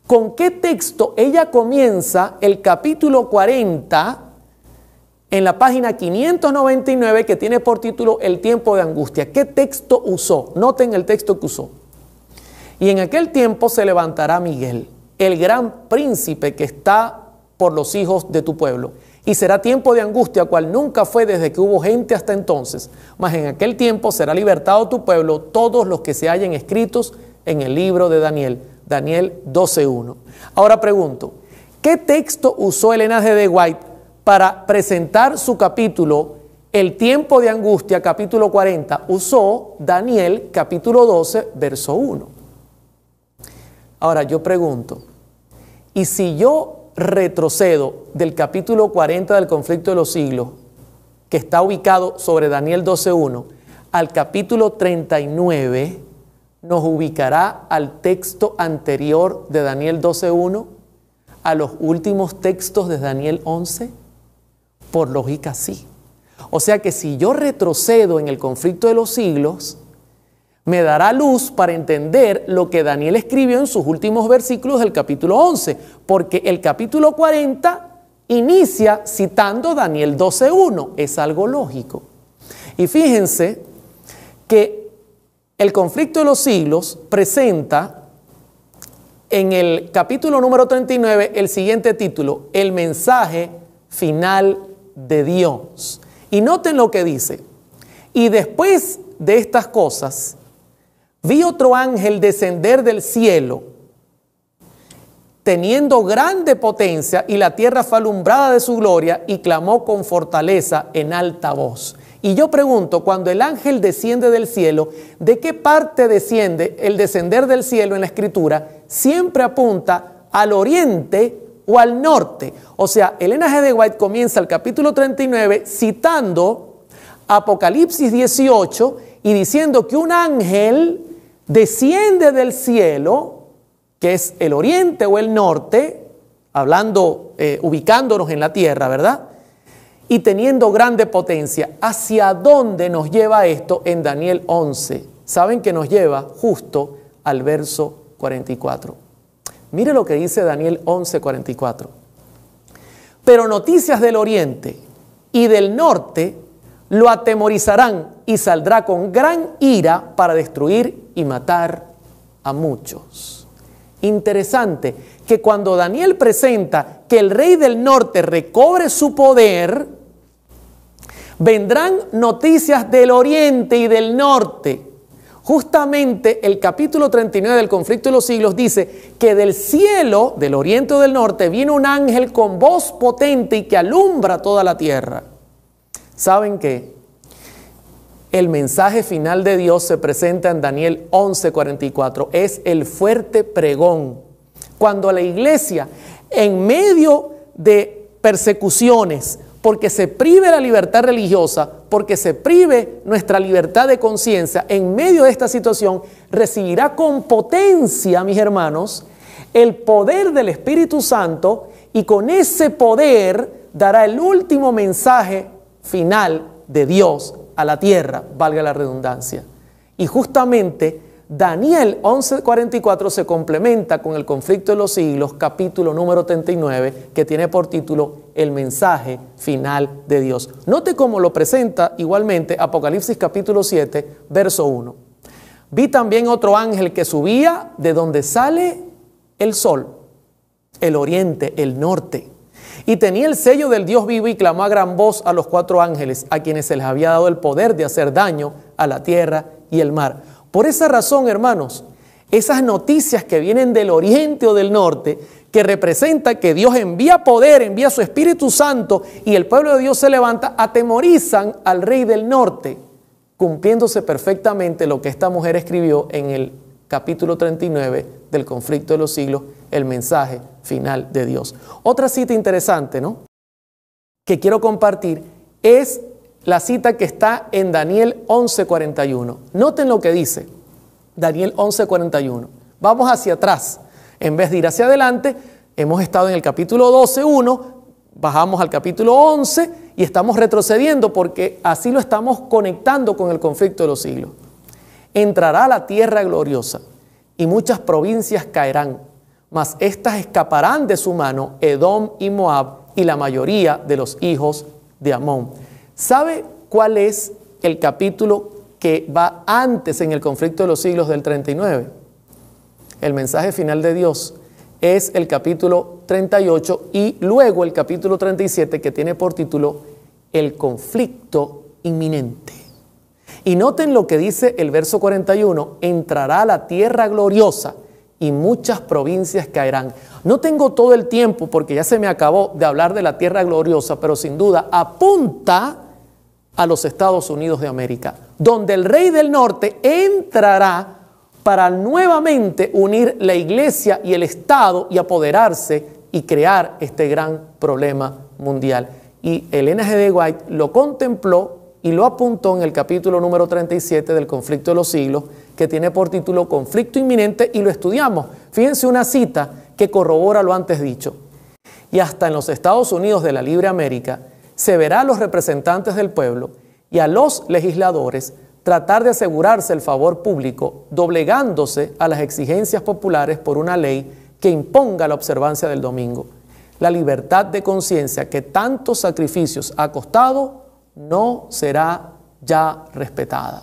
con qué texto ella comienza el capítulo 40 en la página 599, que tiene por título el tiempo de angustia. ¿Qué texto usó? Noten el texto que usó. Y en aquel tiempo se levantará Miguel, el gran príncipe que está por los hijos de tu pueblo. Y será tiempo de angustia, cual nunca fue desde que hubo gente hasta entonces. Mas en aquel tiempo será libertado tu pueblo, todos los que se hallen escritos en el libro de Daniel. Daniel 12:1. Ahora pregunto, ¿qué texto usó Elena G. de White para presentar su capítulo, el tiempo de angustia, capítulo 40? Usó Daniel, capítulo 12, verso 1. Ahora yo pregunto, ¿y si yo retrocedo del capítulo 40 del conflicto de los siglos, que está ubicado sobre Daniel 12:1, al capítulo 39, nos ubicará al texto anterior de Daniel 12:1, a los últimos textos de Daniel 11? Por lógica sí. O sea que si yo retrocedo en el conflicto de los siglos, me dará luz para entender lo que Daniel escribió en sus últimos versículos del capítulo 11, porque el capítulo 40 inicia citando Daniel 12:1, es algo lógico. Y fíjense que el conflicto de los siglos presenta en el capítulo número 39 el siguiente título, el mensaje final de Dios. Y noten lo que dice, y después de estas cosas, vi otro ángel descender del cielo, teniendo grande potencia, y la tierra fue alumbrada de su gloria, y clamó con fortaleza en alta voz. Y yo pregunto, cuando el ángel desciende del cielo, ¿de qué parte desciende? El descender del cielo en la Escritura siempre apunta al oriente o al norte. O sea, Elena G. de White comienza el capítulo 39 citando Apocalipsis 18 y diciendo que un ángel desciende del cielo, que es el oriente o el norte, hablando, ubicándonos en la tierra, ¿verdad? Y teniendo grande potencia. ¿Hacia dónde nos lleva esto en Daniel 11? Saben que nos lleva justo al verso 11:44. Mire lo que dice Daniel 11:44. Pero noticias del oriente y del norte lo atemorizarán y saldrá con gran ira para destruir y matar a muchos. Interesante que cuando Daniel presenta que el rey del norte recobre su poder, vendrán noticias del oriente y del norte. Justamente el capítulo 39 del conflicto de los siglos dice que del cielo, del oriente o del norte, viene un ángel con voz potente y que alumbra toda la tierra. ¿Saben qué? El mensaje final de Dios se presenta en Daniel 11:44. Es el fuerte pregón. Cuando la iglesia, en medio de persecuciones, porque se prive la libertad religiosa, porque se prive nuestra libertad de conciencia, en medio de esta situación, recibirá con potencia, mis hermanos, el poder del Espíritu Santo, y con ese poder dará el último mensaje final de Dios a la tierra, valga la redundancia. Y justamente Daniel 11:44 se complementa con el conflicto de los siglos, capítulo número 39, que tiene por título el mensaje final de Dios. Note cómo lo presenta igualmente Apocalipsis capítulo 7, verso 1. Vi también otro ángel que subía de donde sale el sol, el oriente, el norte, y tenía el sello del Dios vivo y clamó a gran voz a los 4 ángeles, a quienes se les había dado el poder de hacer daño a la tierra y el mar. Por esa razón, hermanos, esas noticias que vienen del oriente o del norte, que representa que Dios envía poder, envía su Espíritu Santo y el pueblo de Dios se levanta, atemorizan al rey del norte, cumpliéndose perfectamente lo que esta mujer escribió en el capítulo 39 del conflicto de los siglos, el mensaje final de Dios. Otra cita interesante, ¿no?, que quiero compartir es la cita que está en Daniel 11:41. Noten lo que dice Daniel 11:41. Vamos hacia atrás. En vez de ir hacia adelante, hemos estado en el capítulo 12:1, bajamos al capítulo 11 y estamos retrocediendo porque así lo estamos conectando con el conflicto de los siglos. Entrará la tierra gloriosa y muchas provincias caerán, mas éstas escaparán de su mano, Edom y Moab y la mayoría de los hijos de Amón. ¿Sabe cuál es el capítulo que va antes en el conflicto de los siglos del 39? El mensaje final de Dios es el capítulo 38 y luego el capítulo 37, que tiene por título el conflicto inminente. Y noten lo que dice el verso 41, entrará la tierra gloriosa y muchas provincias caerán. No tengo todo el tiempo porque ya se me acabó de hablar de la tierra gloriosa, pero sin duda apunta a los Estados Unidos de América, donde el rey del norte entrará para nuevamente unir la iglesia y el Estado y apoderarse y crear este gran problema mundial. Y Elena G. de White lo contempló y lo apuntó en el capítulo número 37 del conflicto de los siglos, que tiene por título Conflicto Inminente, y lo estudiamos. Fíjense una cita que corrobora lo antes dicho. Y hasta en los Estados Unidos de la libre América se verá a los representantes del pueblo y a los legisladores tratar de asegurarse el favor público, doblegándose a las exigencias populares por una ley que imponga la observancia del domingo. La libertad de conciencia que tantos sacrificios ha costado no será ya respetada.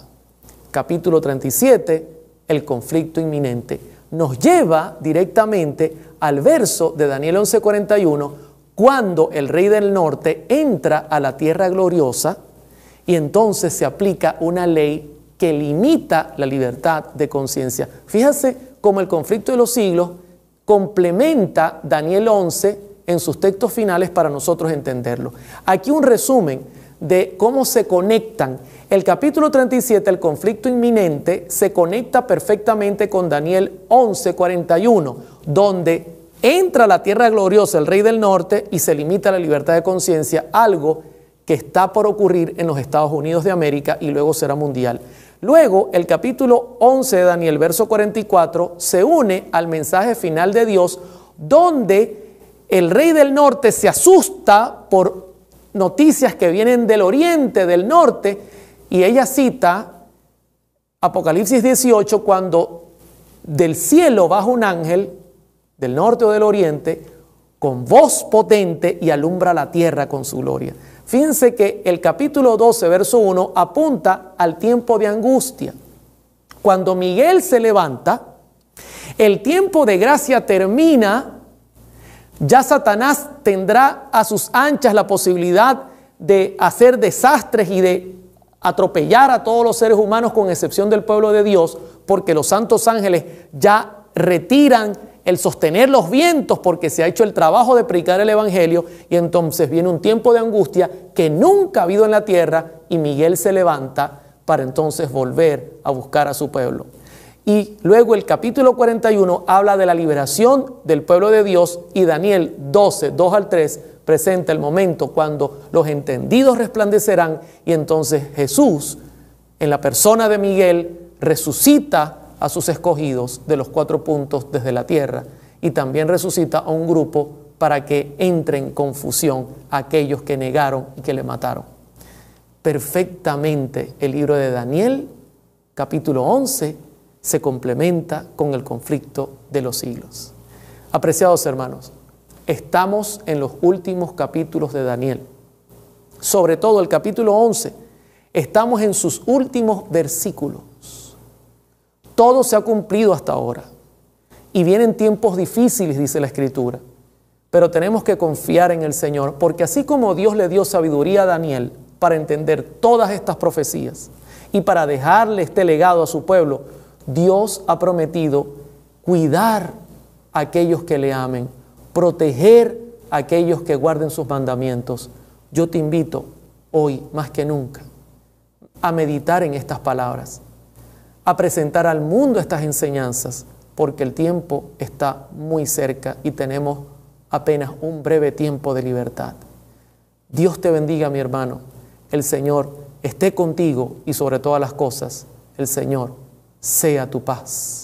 Capítulo 37, el conflicto inminente, nos lleva directamente al verso de Daniel 11:41, cuando el rey del norte entra a la tierra gloriosa y entonces se aplica una ley que limita la libertad de conciencia. Fíjate cómo el conflicto de los siglos complementa Daniel 11 en sus textos finales para nosotros entenderlo. Aquí un resumen de cómo se conectan. El capítulo 37, el conflicto inminente, se conecta perfectamente con Daniel 11:41, donde entra a la tierra gloriosa el rey del norte y se limita la libertad de conciencia, algo que está por ocurrir en los Estados Unidos de América y luego será mundial. Luego, el capítulo 11 de Daniel, verso 44, se une al mensaje final de Dios, donde el rey del norte se asusta por noticias que vienen del oriente, del norte, y ella cita Apocalipsis 18, cuando del cielo baja un ángel del norte o del oriente con voz potente y alumbra la tierra con su gloria. Fíjense que el capítulo 12, verso 1, apunta al tiempo de angustia. Cuando Miguel se levanta, el tiempo de gracia termina, ya Satanás tendrá a sus anchas la posibilidad de hacer desastres y de atropellar a todos los seres humanos con excepción del pueblo de Dios, porque los santos ángeles ya retiran el sostener los vientos porque se ha hecho el trabajo de predicar el evangelio, y entonces viene un tiempo de angustia que nunca ha habido en la tierra y Miguel se levanta para entonces volver a buscar a su pueblo. Y luego el capítulo 41 habla de la liberación del pueblo de Dios, y Daniel 12, 2 al 3 presenta el momento cuando los entendidos resplandecerán, y entonces Jesús, en la persona de Miguel, resucita a sus escogidos de los 4 puntos desde la tierra, y también resucita a un grupo para que entre en confusión a aquellos que negaron y que le mataron. Perfectamente el libro de Daniel, capítulo 11, se complementa con el conflicto de los siglos. Apreciados hermanos, estamos en los últimos capítulos de Daniel. Sobre todo el capítulo 11, estamos en sus últimos versículos. Todo se ha cumplido hasta ahora. Y vienen tiempos difíciles, dice la Escritura. Pero tenemos que confiar en el Señor, porque así como Dios le dio sabiduría a Daniel para entender todas estas profecías y para dejarle este legado a su pueblo, Dios ha prometido cuidar a aquellos que le amen, proteger a aquellos que guarden sus mandamientos. Yo te invito hoy, más que nunca, a meditar en estas palabras, a presentar al mundo estas enseñanzas, porque el tiempo está muy cerca y tenemos apenas un breve tiempo de libertad. Dios te bendiga, mi hermano. El Señor esté contigo y sobre todas las cosas, el Señor sea tu paz.